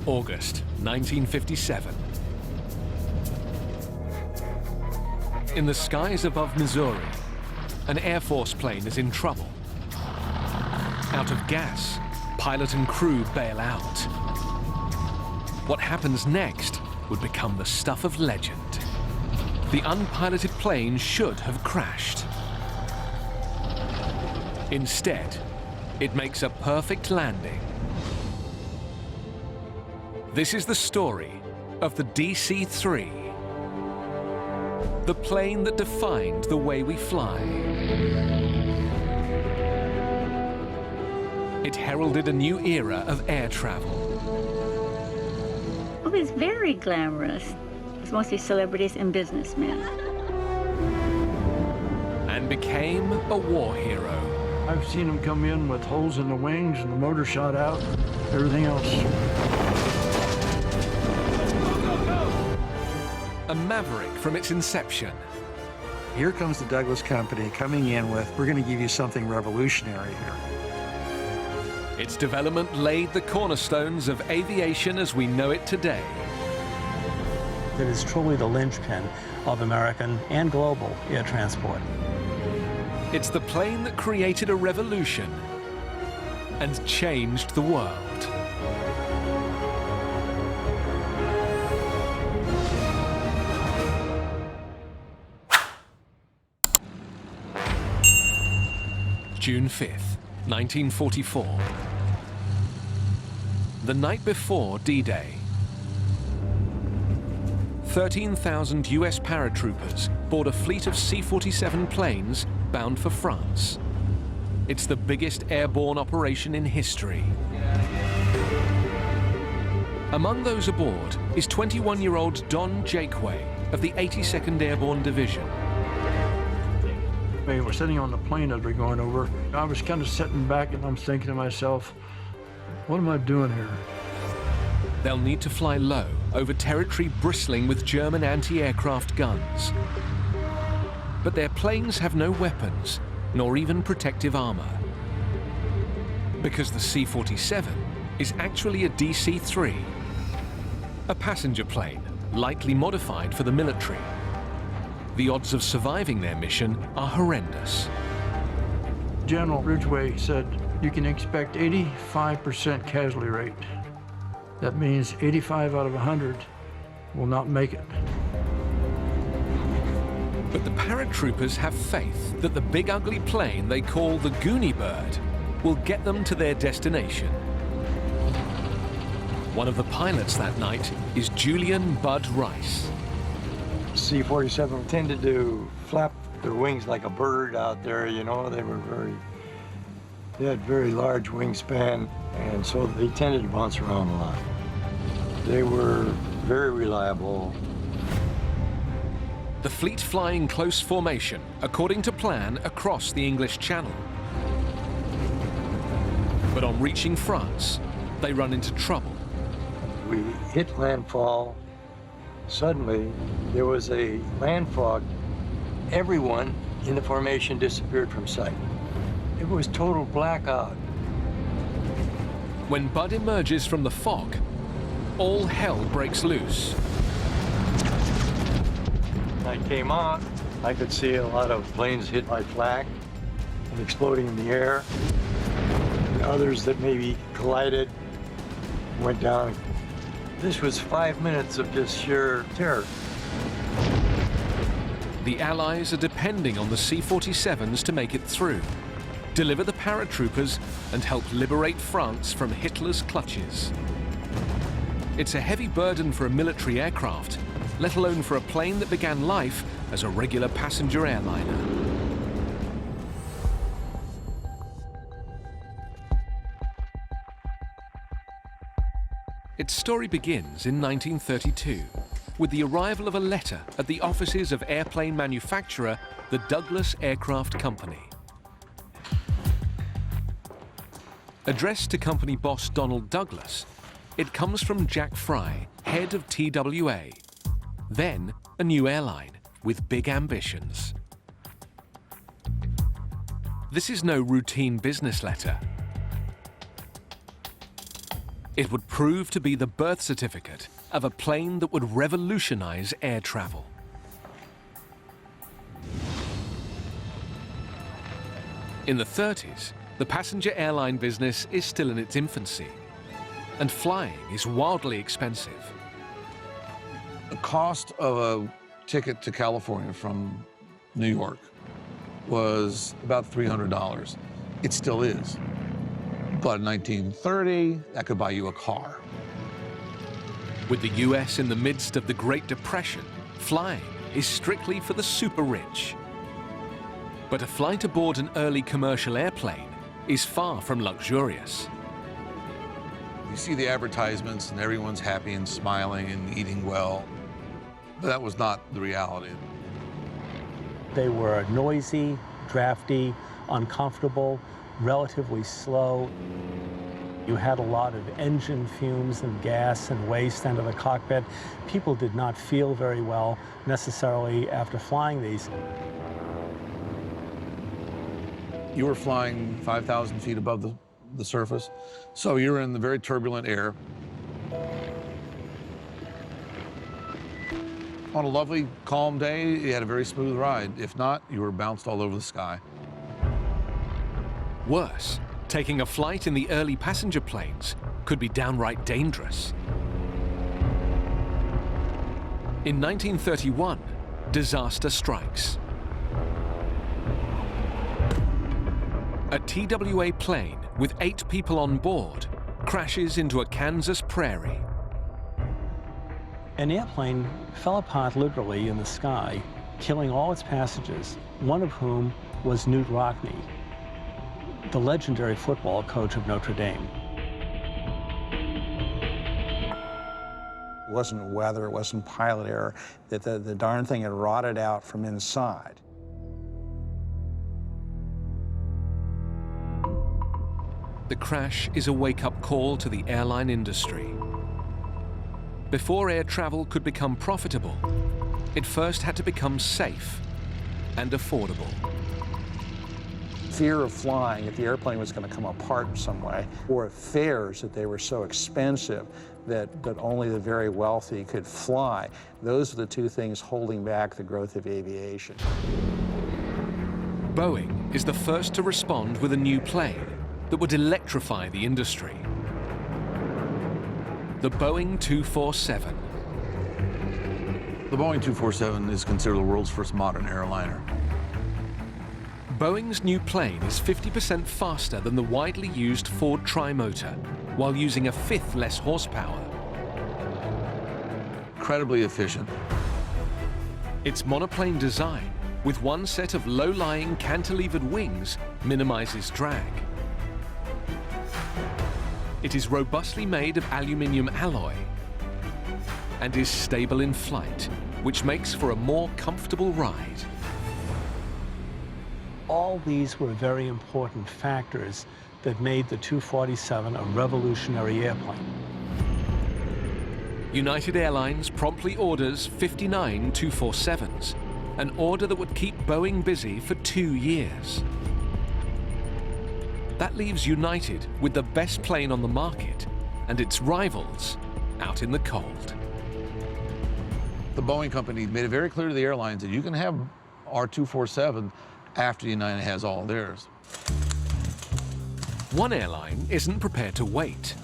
August 1957. In the skies above Missouri, an Air Force plane is in trouble. Out of gas, pilot and crew bail out. What happens next would become the stuff of legend. The unpiloted plane should have crashed. Instead, it makes a perfect landing. This is the story of the DC3, the plane that defined the way we fly. It heralded a new era of air travel. It was very glamorous. It was mostly celebrities and businessmen. And became a war hero. I've seen them come in with holes in the wings and the motor shot out, everything else. A maverick from its inception. Here comes the Douglas Company coming in with, we're going to give you something revolutionary here. Its development laid the cornerstones of aviation as we know it today. It is truly the linchpin of American and global air transport. It's the plane that created a revolution and changed the world. June 5th, 1944. The night before D-Day. 13,000 US paratroopers board a fleet of C-47 planes bound for France. It's the biggest airborne operation in history. Among those aboard is 21-year-old Don Jakeway of the 82nd Airborne Division. We were sitting on the plane as we're going over. I was kind of sitting back and I'm thinking to myself, what am I doing here? They'll need to fly low over territory bristling with German anti-aircraft guns. But their planes have no weapons, nor even protective armor. Because the C-47 is actually a DC-3, a passenger plane, lightly modified for the military. The odds of surviving their mission are horrendous. General Ridgway said, you can expect 85% casualty rate. That means 85 out of 100 will not make it. But the paratroopers have faith that the big ugly plane they call the Goonie Bird will get them to their destination. One of the pilots that night is Julian Bud Rice. C-47 tended to flap their wings like a bird out there, you know. They had very large wingspan, and so they tended to bounce around a lot. They were very reliable. The fleet fly in close formation, according to plan, across the English Channel. But on reaching France, they run into trouble. We hit landfall. Suddenly, there was a land fog. Everyone in the formation disappeared from sight. It was total blackout. When Bud emerges from the fog, all hell breaks loose. I came out, I could see a lot of planes hit by flak and exploding in the air. And others that maybe collided, went down. This was 5 minutes of just sheer terror. The Allies are depending on the C-47s to make it through, deliver the paratroopers, and help liberate France from Hitler's clutches. It's a heavy burden for a military aircraft, let alone for a plane that began life as a regular passenger airliner. Its story begins in 1932 with the arrival of a letter at the offices of airplane manufacturer, the Douglas Aircraft Company. Addressed to company boss Donald Douglas, it comes from Jack Fry, head of TWA, then a new airline with big ambitions. This is no routine business letter. It would prove to be the birth certificate of a plane that would revolutionize air travel. In the 30s, the passenger airline business is still in its infancy, and flying is wildly expensive. The cost of a ticket to California from New York was about $300. It still is. But in 1930, that could buy you a car. With the US in the midst of the Great Depression, flying is strictly for the super rich. But a flight aboard an early commercial airplane is far from luxurious. You see the advertisements and everyone's happy and smiling and eating well. But that was not the reality. They were noisy, drafty, uncomfortable, relatively slow. You had a lot of engine fumes and gas and waste under the cockpit. People did not feel very well necessarily after flying these. You were flying 5,000 feet above the surface, so you're in the very turbulent air. On a lovely, calm day, you had a very smooth ride. If not, you were bounced all over the sky. Worse, taking a flight in the early passenger planes could be downright dangerous. In 1931, disaster strikes. A TWA plane with 8 people on board crashes into a Kansas prairie. An airplane fell apart literally in the sky, killing all its passengers, one of whom was Newt Rockne, the legendary football coach of Notre Dame. It wasn't weather, it wasn't pilot error, that the darn thing had rotted out from inside. The crash is a wake-up call to the airline industry. Before air travel could become profitable, it first had to become safe and affordable. Fear of flying, if the airplane was going to come apart in some way, or fares that they were so expensive that only the very wealthy could fly. Those are the two things holding back the growth of aviation. Boeing is the first to respond with a new plane that would electrify the industry. The Boeing 247. The Boeing 247 is considered the world's first modern airliner. Boeing's new plane is 50% faster than the widely used Ford trimotor, while using a fifth less horsepower. Incredibly efficient. Its monoplane design, with one set of low-lying cantilevered wings, minimizes drag. It is robustly made of aluminium alloy and is stable in flight, which makes for a more comfortable ride. All these were very important factors that made the 247 a revolutionary airplane. United Airlines promptly orders 59 247s, an order that would keep Boeing busy for 2 years. That leaves United with the best plane on the market and its rivals out in the cold. The Boeing company made it very clear to the airlines that you can have our 247 after United has all theirs. One airline isn't prepared to wait.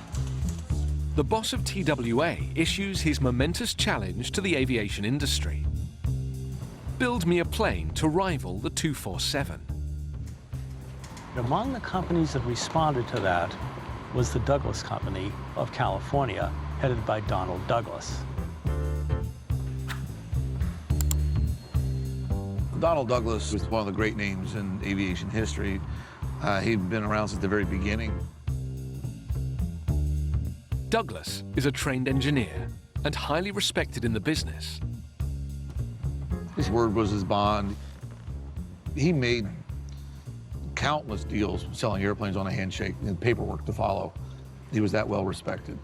The boss of TWA issues his momentous challenge to the aviation industry. Build me a plane to rival the 247. Among the companies that responded to that was the Douglas Company of California, headed by Donald Douglas. Donald Douglas was one of the great names in aviation history. He'd been around since the very beginning. Douglas is a trained engineer and highly respected in the business. His word was his bond. He made countless deals selling airplanes on a handshake and paperwork to follow. He was that well respected.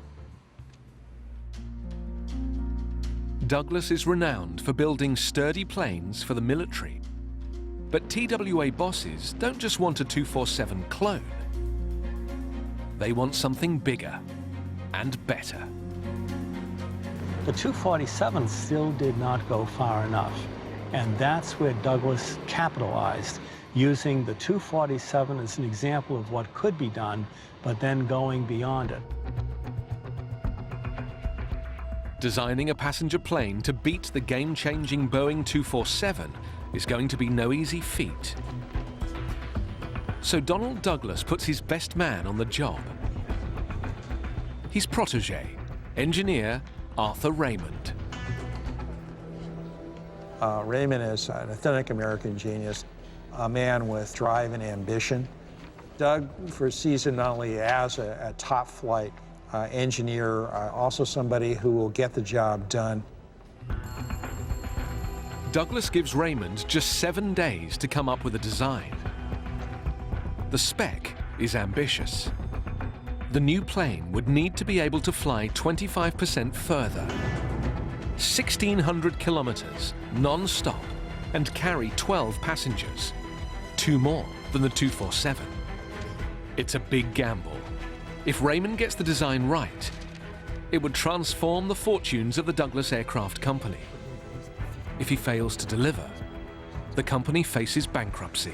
Douglas is renowned for building sturdy planes for the military. But TWA bosses don't just want a 247 clone. They want something bigger. and better. The 247 still did not go far enough, and that's where Douglas capitalized, using the 247 as an example of what could be done, but then going beyond it. Designing a passenger plane to beat the game-changing Boeing 247 is going to be no easy feat. So Donald Douglas puts his best man on the job. His protege, engineer Arthur Raymond. Raymond is an authentic American genius, a man with drive and ambition. Doug foresees him not only as a top flight engineer, also somebody who will get the job done. Douglas gives Raymond just 7 days to come up with a design. The spec is ambitious. The new plane would need to be able to fly 25% further, 1,600 kilometers non-stop, and carry 12 passengers, 2 more than the 247. It's a big gamble. If Raymond gets the design right, it would transform the fortunes of the Douglas Aircraft Company. If he fails to deliver, the company faces bankruptcy.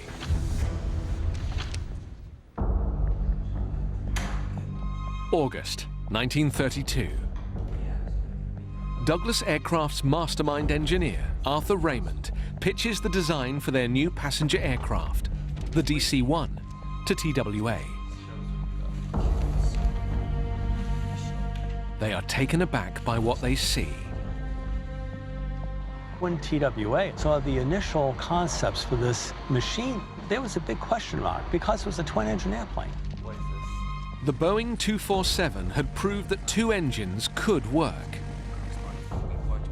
August 1932. Douglas Aircraft's mastermind engineer, Arthur Raymond, pitches the design for their new passenger aircraft, the DC-1, to TWA. They are taken aback by what they see. When TWA saw the initial concepts for this machine, there was a big question mark because it was a twin-engine airplane. The Boeing 247 had proved that 2 engines could work.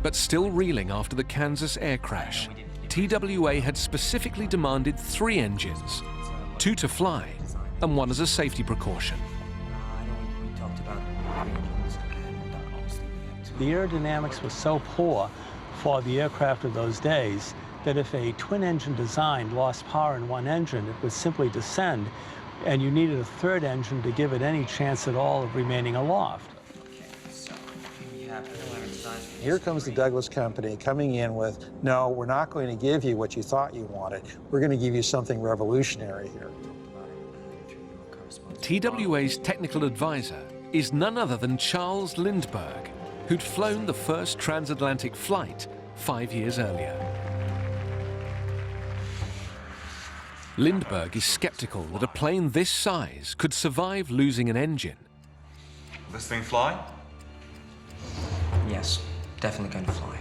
But still reeling after the Kansas air crash, TWA had specifically demanded 3 engines, 2 to fly and 1 as a safety precaution. The aerodynamics was so poor for the aircraft of those days that if a twin-engine design lost power in 1 engine, it would simply descend, and you needed a 3rd engine to give it any chance at all of remaining aloft. Here comes the Douglas Company coming in with, no, we're not going to give you what you thought you wanted. We're going to give you something revolutionary here. TWA's technical advisor is none other than Charles Lindbergh, who'd flown the first transatlantic flight 5 years earlier. Lindbergh is skeptical that a plane this size could survive losing an engine. This thing fly? Yes, definitely going to fly.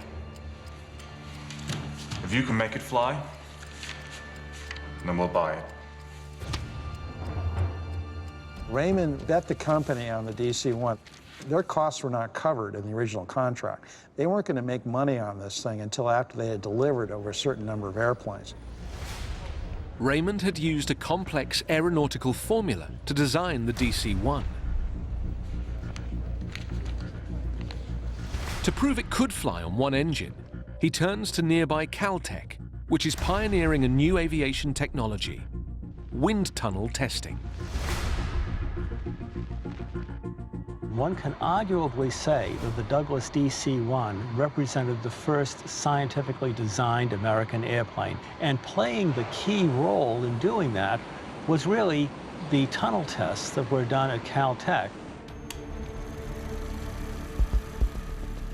If you can make it fly, then we'll buy it. Raymond bet the company on the DC-1. Their costs were not covered in the original contract. They weren't going to make money on this thing until after they had delivered over a certain number of airplanes. Raymond had used a complex aeronautical formula to design the DC-1. To prove it could fly on 1 engine, he turns to nearby Caltech, which is pioneering a new aviation technology, wind tunnel testing. One can arguably say that the Douglas DC-1 represented the first scientifically designed American airplane, and playing the key role in doing that was really the tunnel tests that were done at Caltech.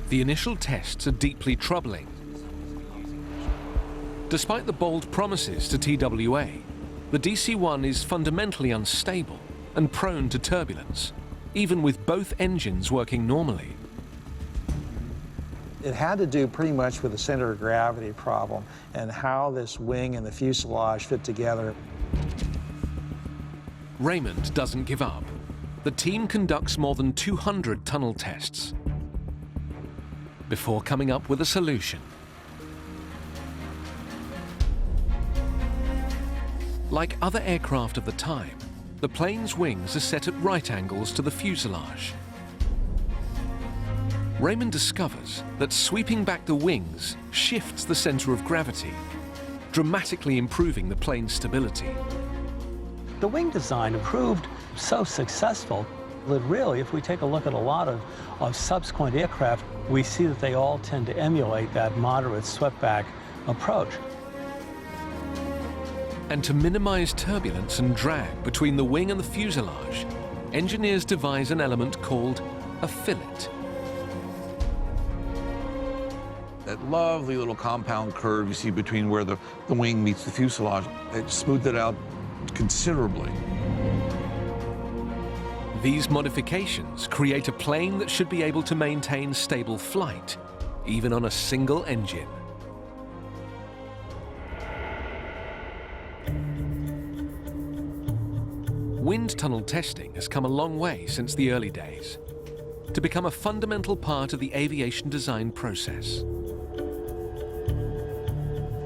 The initial tests are deeply troubling. Despite the bold promises to TWA, the DC-1 is fundamentally unstable and prone to turbulence, even with both engines working normally. It had to do pretty much with the center of gravity problem and how this wing and the fuselage fit together. Raymond doesn't give up. The team conducts more than 200 tunnel tests before coming up with a solution. Like other aircraft of the time, the plane's wings are set at right angles to the fuselage. Raymond discovers that sweeping back the wings shifts the center of gravity, dramatically improving the plane's stability. The wing design proved so successful But really, if we take a look at a lot of subsequent aircraft, we see that they all tend to emulate that moderate swept-back approach. And to minimize turbulence and drag between the wing and the fuselage, engineers devise an element called a fillet. That lovely little compound curve you see between where the wing meets the fuselage, it smoothed it out considerably. These modifications create a plane that should be able to maintain stable flight, even on a single engine. Wind tunnel testing has come a long way since the early days to become a fundamental part of the aviation design process.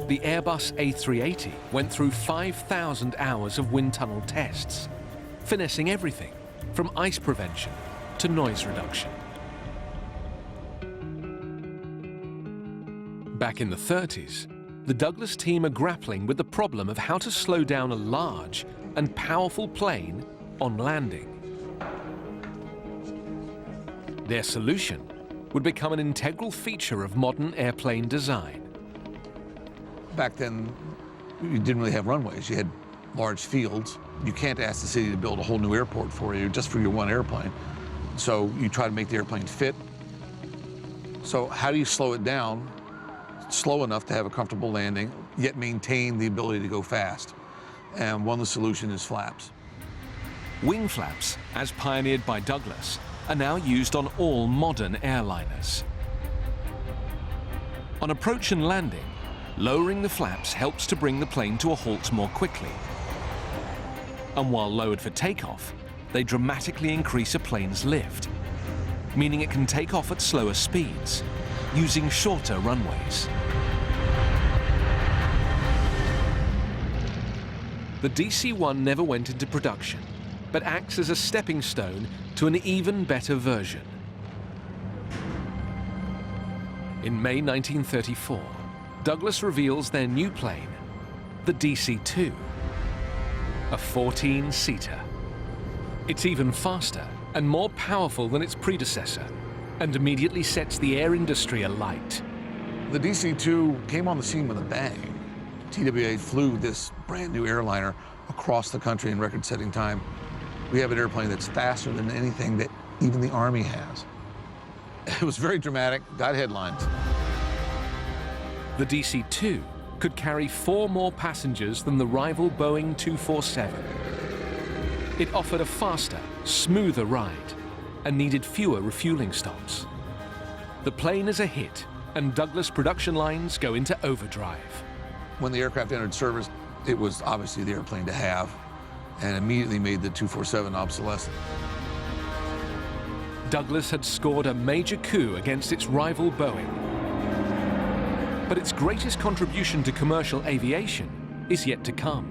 The Airbus A380 went through 5,000 hours of wind tunnel tests, finessing everything from ice prevention to noise reduction. Back in the 30s, the Douglas team are grappling with the problem of how to slow down a large and powerful plane on landing. Their solution would become an integral feature of modern airplane design. Back then, you didn't really have runways. You had large fields. You can't ask the city to build a whole new airport for you just for your one airplane. So you try to make the airplane fit. So how do you slow it down, slow enough to have a comfortable landing, yet maintain the ability to go fast? And one of the solutions is flaps. Wing flaps, as pioneered by Douglas, are now used on all modern airliners. On approach and landing, lowering the flaps helps to bring the plane to a halt more quickly. And while lowered for takeoff, they dramatically increase a plane's lift, meaning it can take off at slower speeds, using shorter runways. The DC-1 never went into production, but acts as a stepping stone to an even better version. In May 1934, Douglas reveals their new plane, the DC-2, a 14-seater. It's even faster and more powerful than its predecessor, and immediately sets the air industry alight. The DC-2 came on the scene with a bang. TWA flew this brand new airliner across the country in record-setting time. We have an airplane that's faster than anything that even the Army has. It was very dramatic, got headlines. The DC-2 could carry 4 more passengers than the rival Boeing 247. It offered a faster, smoother ride and needed fewer refueling stops. The plane is a hit, and Douglas production lines go into overdrive. When the aircraft entered service, it was obviously the airplane to have, and immediately made the 247 obsolescent. Douglas had scored a major coup against its rival Boeing. But its greatest contribution to commercial aviation is yet to come.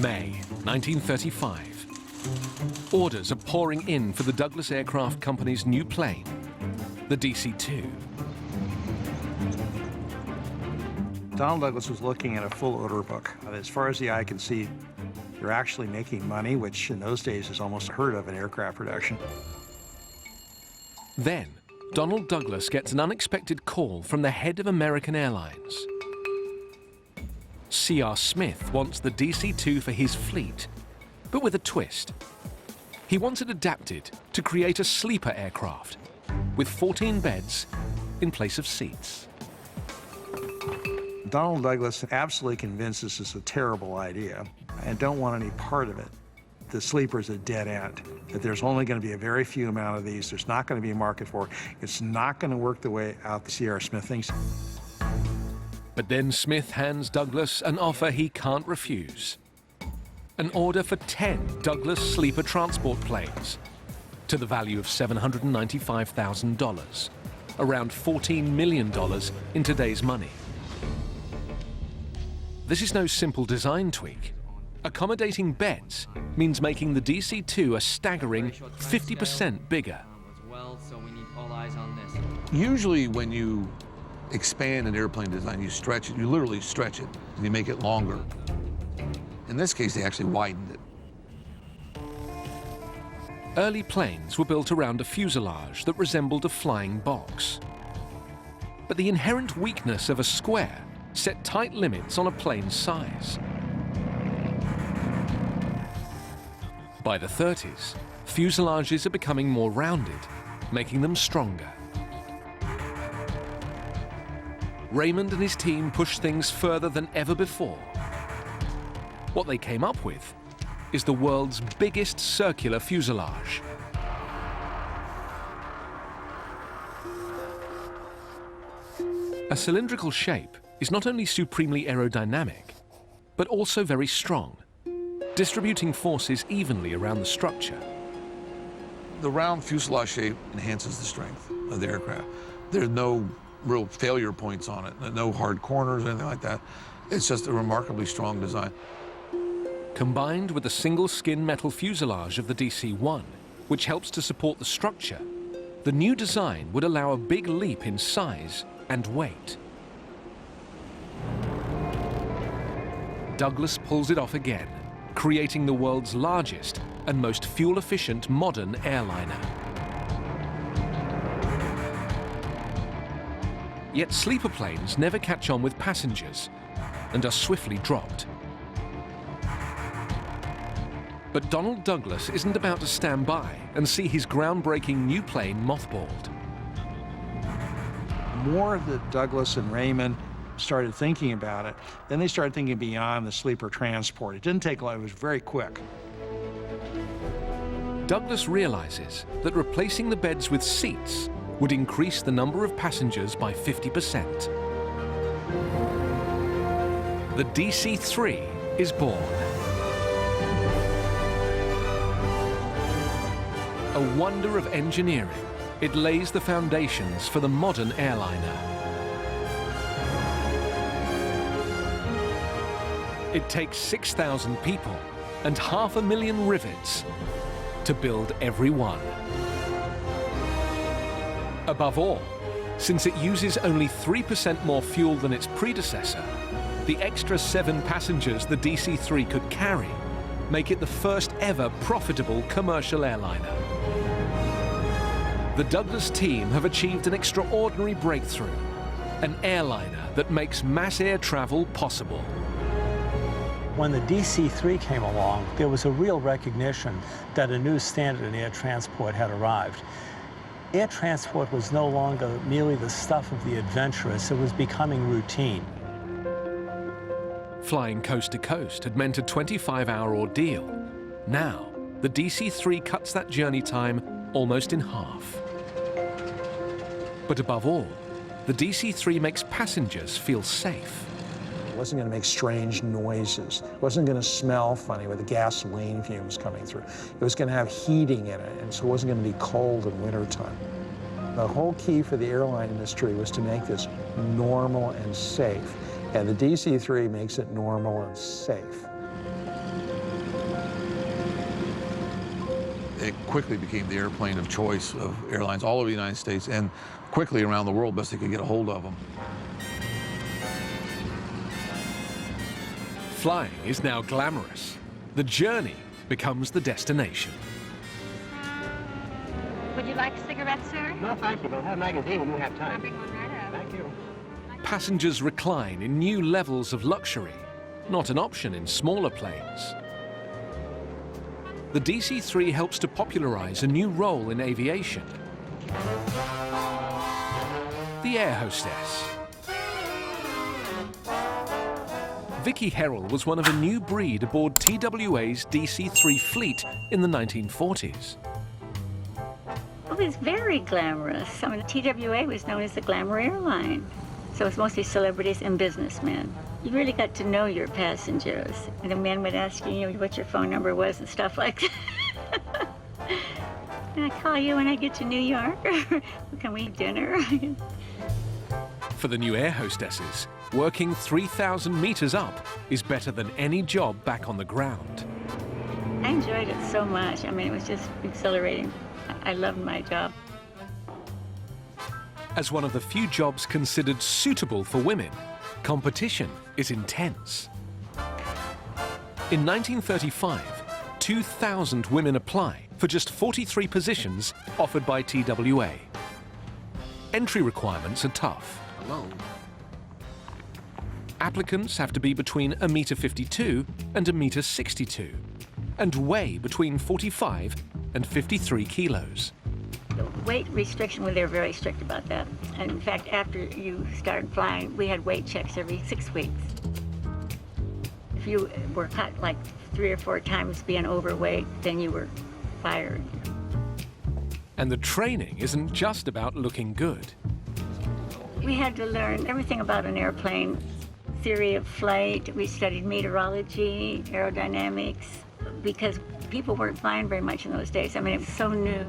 May 1935. Orders are pouring in for the Douglas Aircraft Company's new plane, the DC-2. Donald Douglas was looking at a full order book. As far as the eye can see, they're actually making money, which in those days is almost unheard of in aircraft production. Then, Donald Douglas gets an unexpected call from the head of American Airlines. C.R. Smith wants the DC-2 for his fleet, but with a twist. He wants it adapted to create a sleeper aircraft with 14 beds in place of seats. Donald Douglas absolutely convinced us it's a terrible idea and don't want any part of it. The sleeper's a dead end, that there's only going to be a very few amount of these. There's not going to be a market for it. It's not going to work the way out the C.R. Smith thinks. But then Smith hands Douglas an offer he can't refuse. An order for 10 Douglas sleeper transport planes to the value of $795,000, around $14 million in today's money. This is no simple design tweak. Accommodating beds means making the DC-2 a staggering 50% bigger. Usually when you expand an airplane design, you stretch it, you literally stretch it. and you make it longer. In this case, they actually widened it. Early planes were built around a fuselage that resembled a flying box. But the inherent weakness of a square set tight limits on a plane's size. By the 30s, fuselages are becoming more rounded, making them stronger. Raymond and his team pushed things further than ever before. What they came up with is the world's biggest circular fuselage. A cylindrical shape is not only supremely aerodynamic, but also very strong, distributing forces evenly around the structure. The round fuselage shape enhances the strength of the aircraft. There's no real failure points on it, no hard corners or anything like that. It's just a remarkably strong design. Combined with the single-skin metal fuselage of the DC-1, which helps to support the structure, the new design would allow a big leap in size and weight. Douglas pulls it off again, creating the world's largest and most fuel-efficient modern airliner. Yet sleeper planes never catch on with passengers and are swiftly dropped. But Donald Douglas isn't about to stand by and see his groundbreaking new plane mothballed. The more that Douglas and Raymond started thinking about it, then they started thinking beyond the sleeper transport. It didn't take long, it was very quick. Douglas realizes that replacing the beds with seats would increase the number of passengers by 50%. The DC3 is born. A wonder of engineering, it lays the foundations for the modern airliner. It takes 6,000 people and 500,000 rivets to build every one. Above all, since it uses only 3% more fuel than its predecessor, the extra 7 passengers the DC-3 could carry make it the first ever profitable commercial airliner. The Douglas team have achieved an extraordinary breakthrough, an airliner that makes mass air travel possible. When the DC-3 came along, there was a real recognition that a new standard in air transport had arrived. Air transport was no longer merely the stuff of the adventurous, it was becoming routine. Flying coast to coast had meant a 25-hour ordeal. Now, the DC-3 cuts that journey time almost in half. But above all, the DC-3 makes passengers feel safe. It wasn't going to make strange noises. It wasn't going to smell funny with the gasoline fumes coming through. It was going to have heating in it, and so it wasn't going to be cold in wintertime. The whole key for the airline industry was to make this normal and safe, and the DC-3 makes it normal and safe. It quickly became the airplane of choice of airlines all over the United States and quickly around the world, best they could get a hold of them. Flying is now glamorous. The journey becomes the destination. Would you like a cigarette, sir? No, thank you. We'll have a magazine when you have I'll time. bring one right up. Thank you. Passengers recline in new levels of luxury, not an option in smaller planes. The DC-3 helps to popularize a new role in aviation: the air hostess. Vicky Herrell was one of a new breed aboard TWA's DC-3 fleet in the 1940s. It was very glamorous. I mean, TWA was known as the glamour airline. So it's mostly celebrities and businessmen. You really got to know your passengers. And the men would ask you, what your phone number was and stuff like that. Can I call you when I get to New York? Can we eat dinner? For the new air hostesses, working 3,000 meters up is better than any job back on the ground. I enjoyed it so much. I mean, it was just exhilarating. I loved my job. As one of the few jobs considered suitable for women, Competition is intense. In 1935, 2,000 women apply for just 43 positions offered by TWA. Entry requirements are tough. Applicants have to be between 1.52 m and 1.62 m and weigh between 45 and 53 kilos. The weight restriction, well, they're very strict about that. And in fact, after you started flying, we had weight checks every 6 weeks. If you were caught like 3 or 4 times being overweight, then you were fired. And the training isn't just about looking good. We had to learn everything about an airplane, theory of flight. We studied meteorology, aerodynamics, because people weren't flying very much in those days. I mean, it was so new.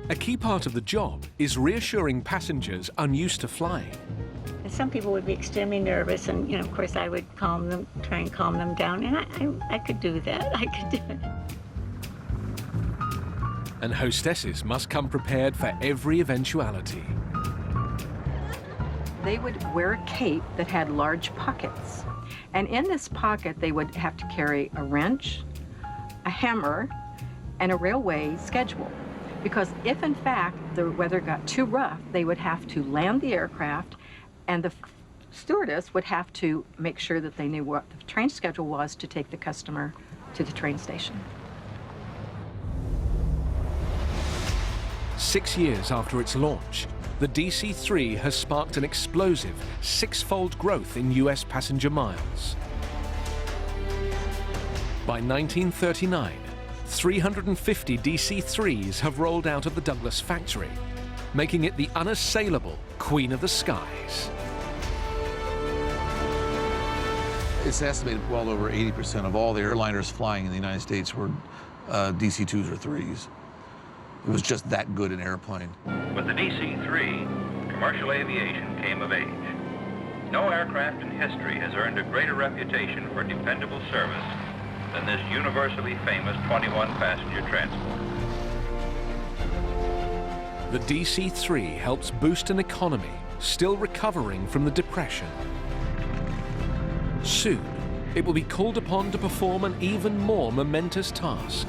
A key part of the job is reassuring passengers unused to flying. And some people would be extremely nervous, and, of course, I would calm them, try and calm them down, and I could do that. I could do it. And hostesses must come prepared for every eventuality. They would wear a cape that had large pockets. And in this pocket, they would have to carry a wrench, a hammer, and a railway schedule. Because if, in fact, the weather got too rough, they would have to land the aircraft, and the stewardess would have to make sure that they knew what the train schedule was to take the customer to the train station. 6 years after its launch, the DC3 has sparked an explosive 6-fold growth in US passenger miles. By 1939, 350 DC3s have rolled out of the Douglas factory, making it the unassailable queen of the skies. It's estimated well over 80% of all the airliners flying in the United States were DC-2s or 3s. It was just that good an airplane. With the DC-3, commercial aviation came of age. No aircraft in history has earned a greater reputation for dependable service than this universally famous 21-passenger transport. The DC-3 helps boost an economy still recovering from the Depression. Soon, it will be called upon to perform an even more momentous task,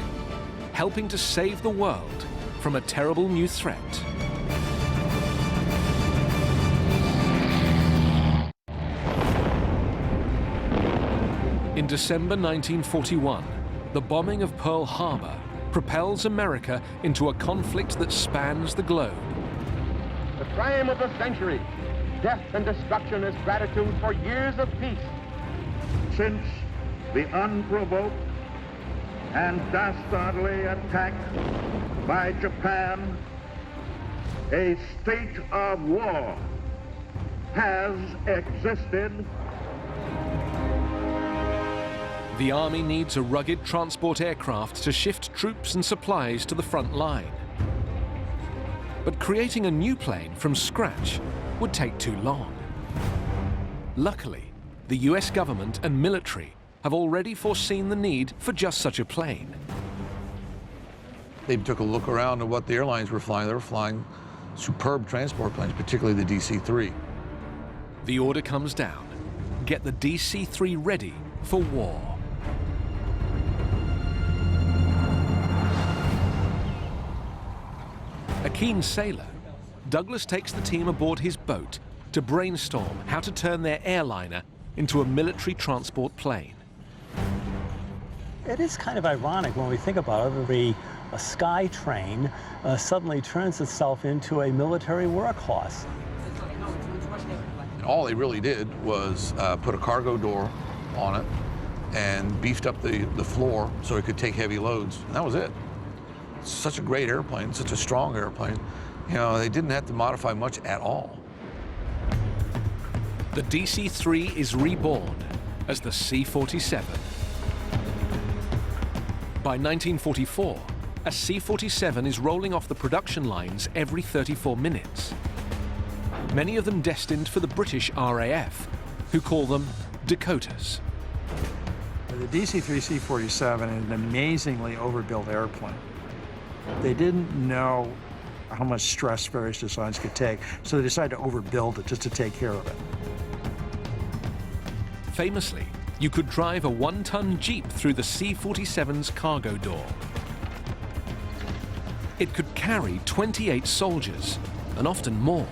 helping to save the world from a terrible new threat. In December 1941, the bombing of Pearl Harbor propels America into a conflict that spans the globe. The crime of the century, death and destruction as gratitude for years of peace. Since the unprovoked and dastardly attack by Japan, a state of war has existed. The Army needs a rugged transport aircraft to shift troops and supplies to the front line. But creating a new plane from scratch would take too long. Luckily, the US government and military have already foreseen the need for just such a plane. They took a look around at what the airlines were flying. They were flying superb transport planes, particularly the DC-3. The order comes down. Get the DC-3 ready for war. A keen sailor, Douglas takes the team aboard his boat to brainstorm how to turn their airliner into a military transport plane. It is kind of ironic when we think about it. A sky train suddenly turns itself into a military workhorse. And all they really did was put a cargo door on it and beefed up the floor so it could take heavy loads, and that was it. Such a great airplane, such a strong airplane. You know, they didn't have to modify much at all. The DC-3 is reborn as the C-47. By 1944, a C-47 is rolling off the production lines every 34 minutes. Many of them destined for the British RAF, who call them Dakotas. The DC-3 C-47 is an amazingly overbuilt airplane. They didn't know how much stress various designs could take, so they decided to overbuild it just to take care of it. Famously, you could drive a 1-ton Jeep through the C-47's cargo door. It could carry 28 soldiers, and often more.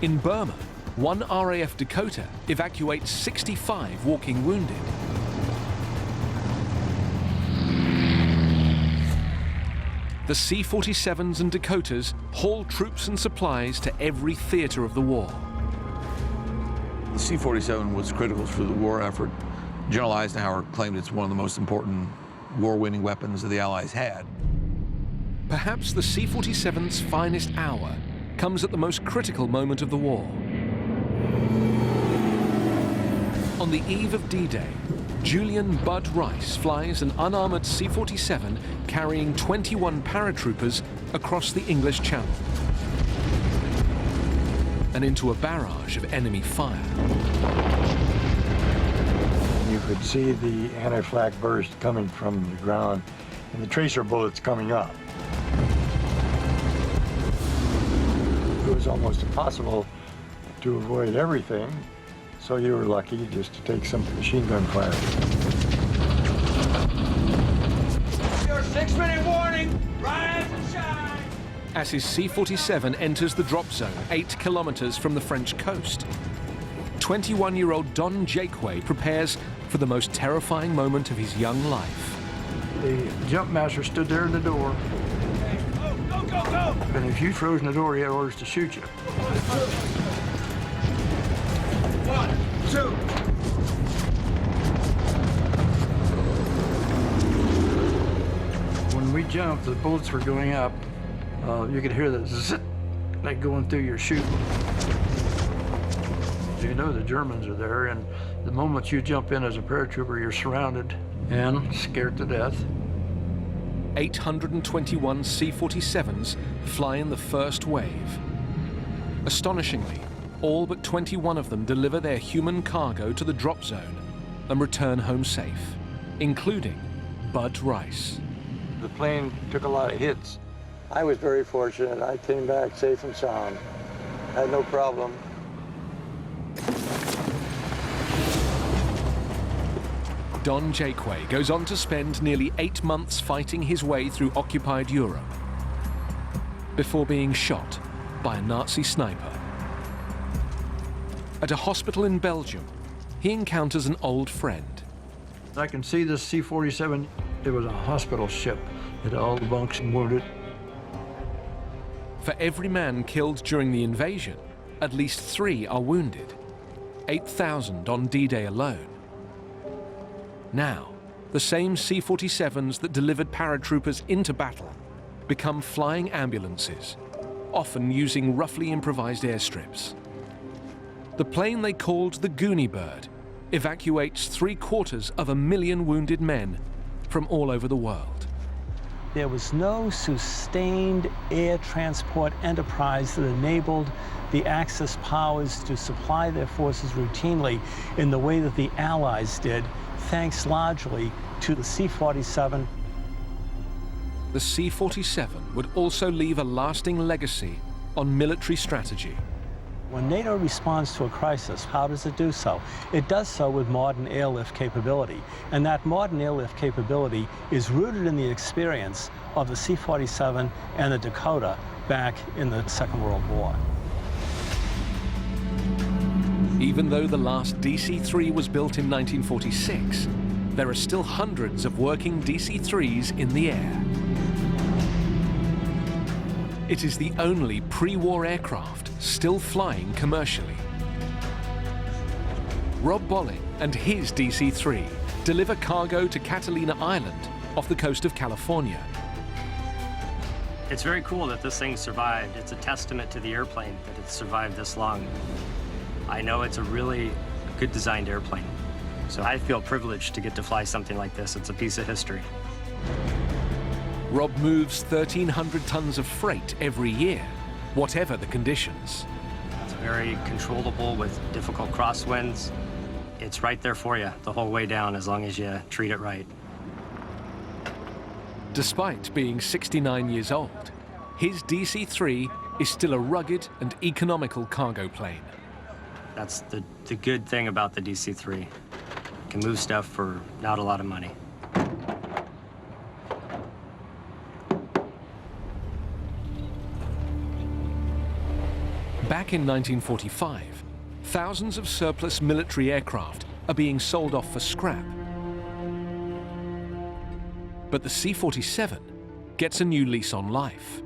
In Burma, one RAF Dakota evacuates 65 walking wounded. The C-47s and Dakotas haul troops and supplies to every theater of the war. The C-47 was critical for the war effort. General Eisenhower claimed it's one of the most important war-winning weapons that the Allies had. Perhaps the C-47's finest hour comes at the most critical moment of the war. On the eve of D-Day, Julian Bud Rice flies an unarmored C-47 carrying 21 paratroopers across the English Channel and into a barrage of enemy fire. You could see the anti-flak burst coming from the ground and the tracer bullets coming up. It was almost impossible to avoid everything, so you were lucky just to take some machine gun fire. Your 6-minute warning, rise and shine! As his C-47 enters the drop zone 8 kilometers from the French coast, 21-year-old Don Jakeway prepares for the most terrifying moment of his young life. The jump master stood there in the door. Go! And if you froze in the door, he had orders to shoot you. 1, 2. When we jumped, the bullets were going up. You could hear the zit, like going through your chute. You know the Germans are there, and the moment you jump in as a paratrooper, you're surrounded and scared to death. 821 C-47s fly in the first wave. Astonishingly, all but 21 of them deliver their human cargo to the drop zone and return home safe, including Bud Rice. The plane took a lot of hits. I was very fortunate. I came back safe and sound. Had no problem. Don Jakeway goes on to spend nearly 8 months fighting his way through occupied Europe before being shot by a Nazi sniper. At a hospital in Belgium, he encounters an old friend. I can see this C-47. It was a hospital ship. It had all the bunks and wounded. For every man killed during the invasion, at least 3 are wounded. 8,000 on D-Day alone. Now, the same C-47s that delivered paratroopers into battle become flying ambulances, often using roughly improvised airstrips. The plane they called the Goonie Bird evacuates 750,000 wounded men from all over the world. There was no sustained air transport enterprise that enabled the Axis powers to supply their forces routinely in the way that the Allies did, thanks largely to the C-47. The C-47 would also leave a lasting legacy on military strategy. When NATO responds to a crisis, how does it do so? It does so with modern airlift capability. And that modern airlift capability is rooted in the experience of the C-47 and the Dakota back in the Second World War. Even though the last DC-3 was built in 1946, there are still hundreds of working DC-3s in the air. It is the only pre-war aircraft still flying commercially. Rob Bolling and his DC-3 deliver cargo to Catalina Island off the coast of California. It's very cool that this thing survived. It's a testament to the airplane that it's survived this long. I know it's a really good designed airplane. So I feel privileged to get to fly something like this. It's a piece of history. Rob moves 1,300 tons of freight every year, whatever the conditions. It's very controllable with difficult crosswinds. It's right there for you the whole way down as long as you treat it right. Despite being 69 years old, his DC-3 is still a rugged and economical cargo plane. That's the good thing about the DC3. Can move stuff for not a lot of money. Back in 1945, thousands of surplus military aircraft are being sold off for scrap. But the C-47 gets a new lease on life.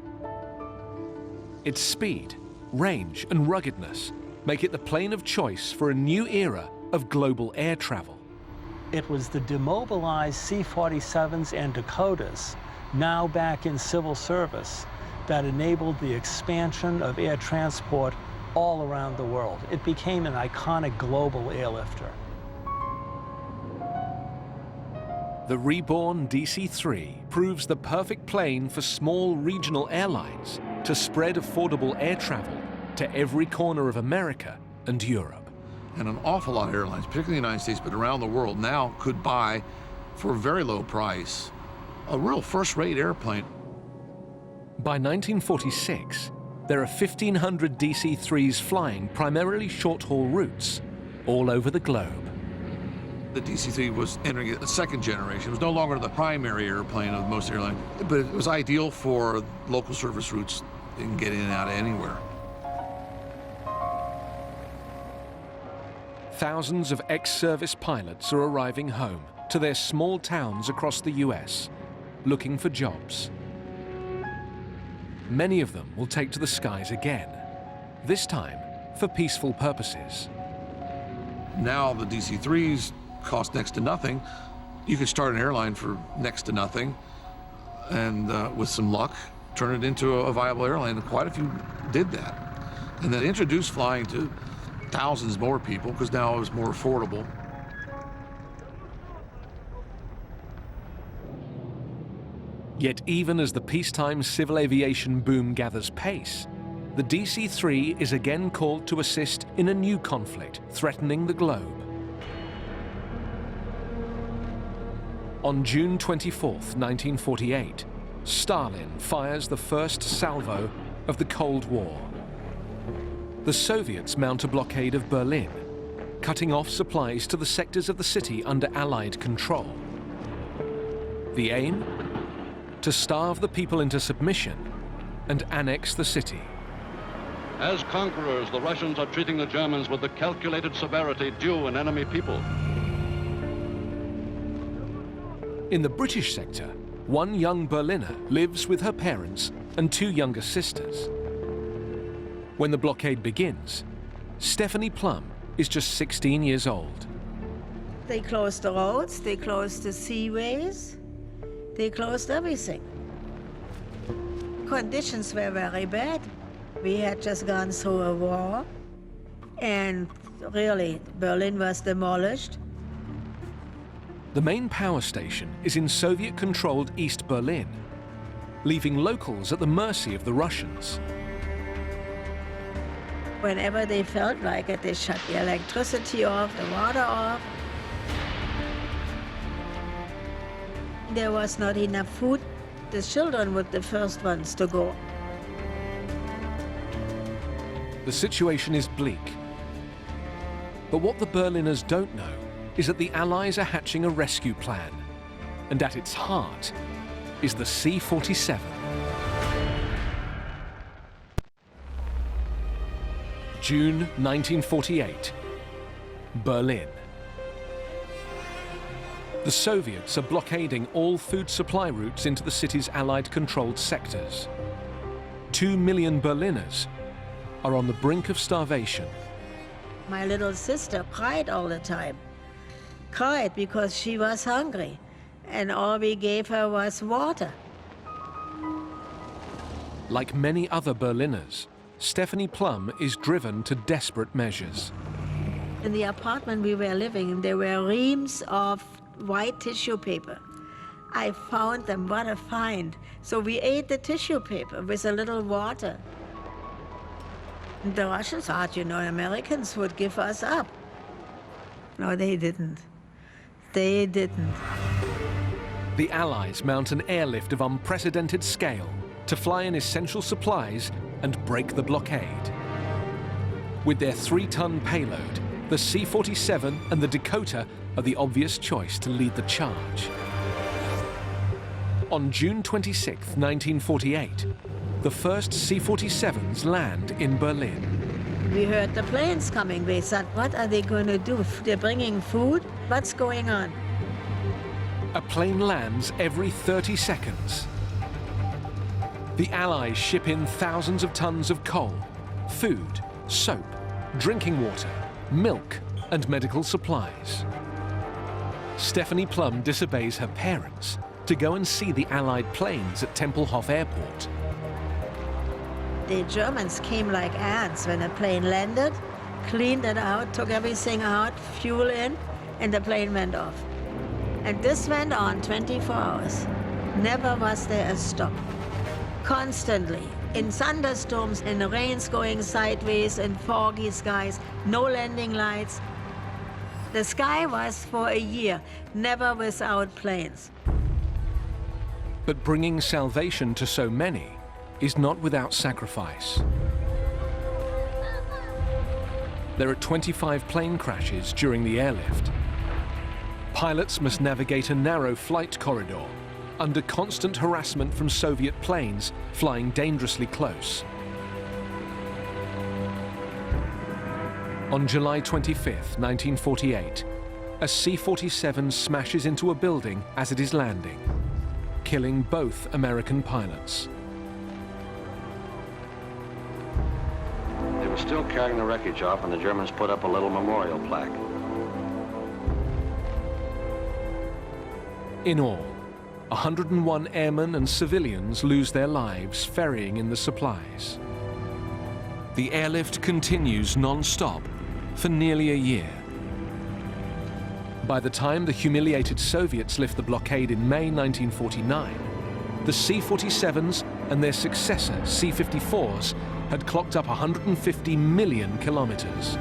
Its speed, range, and ruggedness make it the plane of choice for a new era of global air travel. It was the demobilized C-47s and Dakotas, now back in civil service, that enabled the expansion of air transport all around the world. It became an iconic global airlifter. The reborn DC-3 proves the perfect plane for small regional airlines to spread affordable air travel to every corner of America and Europe. And an awful lot of airlines, particularly in the United States, but around the world now, could buy, for a very low price, a real first-rate airplane. By 1946, there are 1,500 DC-3s flying primarily short-haul routes all over the globe. The DC-3 was entering a second generation. It was no longer the primary airplane of most airlines, but it was ideal for local service routes. You can get in and out of anywhere. Thousands of ex-service pilots are arriving home to their small towns across the US, looking for jobs. Many of them will take to the skies again, this time for peaceful purposes. Now the DC-3s cost next to nothing. You could start an airline for next to nothing, and with some luck, turn it into a viable airline. And quite a few did that. And then introduced flying to thousands more people, because now it was more affordable. Yet even as the peacetime civil aviation boom gathers pace, the DC-3 is again called to assist in a new conflict threatening the globe. On June 24, 1948, Stalin fires the first salvo of the Cold War. The Soviets mount a blockade of Berlin, cutting off supplies to the sectors of the city under Allied control. The aim? To starve the people into submission and annex the city. As conquerors, the Russians are treating the Germans with the calculated severity due an enemy people. In the British sector, one young Berliner lives with her parents and two younger sisters. When the blockade begins, Stephanie Plum is just 16 years old. They closed the roads, they closed the seaways, they closed everything. Conditions were very bad. We had just gone through a war, and really, Berlin was demolished. The main power station is in Soviet-controlled East Berlin, leaving locals at the mercy of the Russians. Whenever they felt like it, they shut the electricity off, the water off. There was not enough food. The children were the first ones to go. The situation is bleak. But what the Berliners don't know is that the Allies are hatching a rescue plan. And at its heart is the C-47. June 1948, Berlin. The Soviets are blockading all food supply routes into the city's Allied-controlled sectors. 2 million Berliners are on the brink of starvation. My little sister cried all the time. Cried because she was hungry, and all we gave her was water. Like many other Berliners, Stephanie Plum is driven to desperate measures. In the apartment we were living in, there were reams of white tissue paper. I found them, what a find. So we ate the tissue paper with a little water. The Russians thought, you know, Americans would give us up. No, they didn't. They didn't. The Allies mount an airlift of unprecedented scale to fly in essential supplies and break the blockade. With their 3-ton payload, the C-47 and the Dakota are the obvious choice to lead the charge. On June 26, 1948, the first C-47s land in Berlin. We heard the planes coming. We thought, what are they going to do? They're bringing food? What's going on? A plane lands every 30 seconds. The Allies ship in thousands of tons of coal, food, soap, drinking water, milk, and medical supplies. Stephanie Plum disobeys her parents to go and see the Allied planes at Tempelhof Airport. The Germans came like ants when a plane landed, cleaned it out, took everything out, fuel in, and the plane went off. And this went on 24 hours. Never was there a stop. Constantly. In thunderstorms, in the rains going sideways, in foggy skies, no landing lights. The sky was for a year, never without planes. But bringing salvation to so many is not without sacrifice. There are 25 plane crashes during the airlift. Pilots must navigate a narrow flight corridor under constant harassment from Soviet planes flying dangerously close. On July 25, 1948, a C-47 smashes into a building as it is landing, killing both American pilots. They were still carrying the wreckage off, and the Germans put up a little memorial plaque. In all, 101 airmen and civilians lose their lives ferrying in the supplies. The airlift continues non-stop for nearly a year. By the time the humiliated Soviets lift the blockade in May 1949, the C-47s and their successor C-54s had clocked up 150 million kilometers.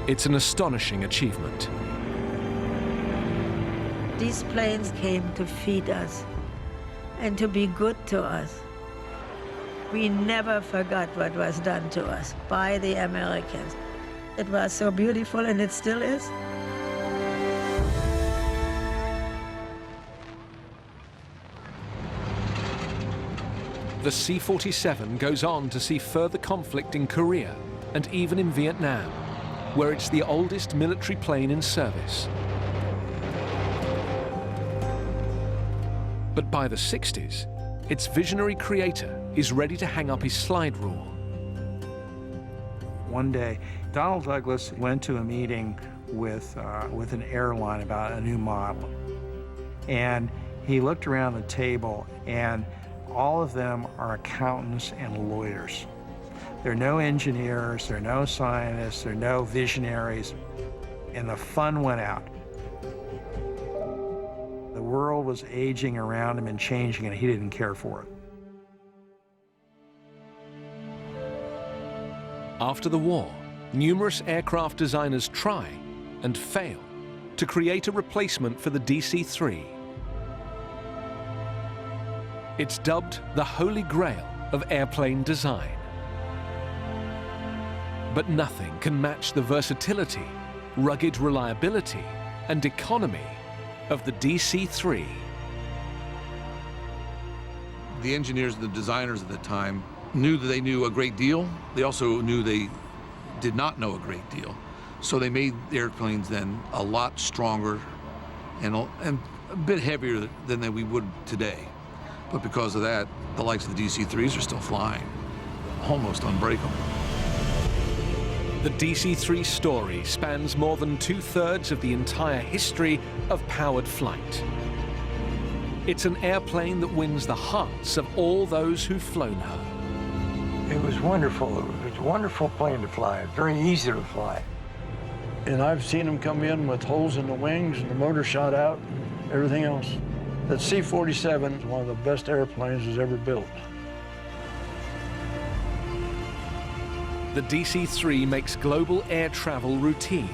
It's an astonishing achievement. These planes came to feed us and to be good to us. We never forgot what was done to us by the Americans. It was so beautiful, and it still is. The C-47 goes on to see further conflict in Korea and even in Vietnam, where it's the oldest military plane in service. But by the 60s, its visionary creator is ready to hang up his slide rule. One day, Donald Douglas went to a meeting with an airline about a new model. And he looked around the table, and all of them are accountants and lawyers. There are no engineers, there are no scientists, there are no visionaries, and the fun went out. The world was aging around him and changing, and he didn't care for it. After the war, numerous aircraft designers try and fail to create a replacement for the DC-3. It's dubbed the Holy Grail of airplane design. But nothing can match the versatility, rugged reliability, and economy of the DC-3. The engineers and the designers at the time knew that they knew a great deal. They also knew they did not know a great deal. So they made the airplanes then a lot stronger and a bit heavier than we would today. But because of that, the likes of the DC-3s are still flying, almost unbreakable. The DC-3 story spans more than 2/3 of the entire history of powered flight. It's an airplane that wins the hearts of all those who've flown her. It was wonderful. It was a wonderful plane to fly, very easy to fly. And I've seen them come in with holes in the wings and the motor shot out and everything else. That C-47 is one of the best airplanes that's ever built. The DC-3 makes global air travel routine,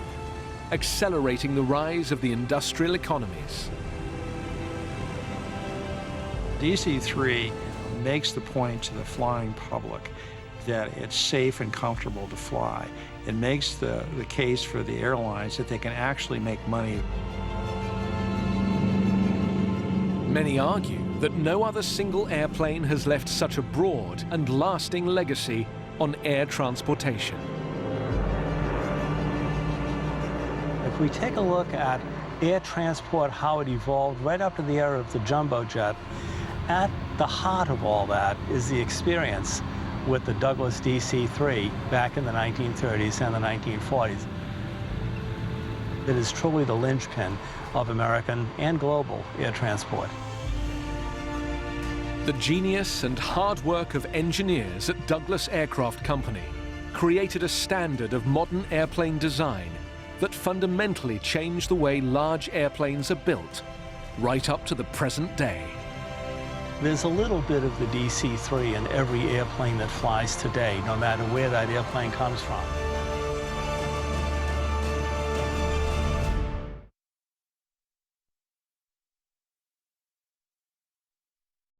accelerating the rise of the industrial economies. DC-3 makes the point to the flying public that it's safe and comfortable to fly. It makes the case for the airlines that they can actually make money. Many argue that no other single airplane has left such a broad and lasting legacy on air transportation. If we take a look at air transport, how it evolved right up to the era of the jumbo jet, at the heart of all that is the experience with the Douglas DC3 back in the 1930s and the 1940s. It is truly the linchpin of American and global air transport. The genius and hard work of engineers at Douglas Aircraft Company created a standard of modern airplane design that fundamentally changed the way large airplanes are built, right up to the present day. There's a little bit of the DC3 in every airplane that flies today, no matter where that airplane comes from.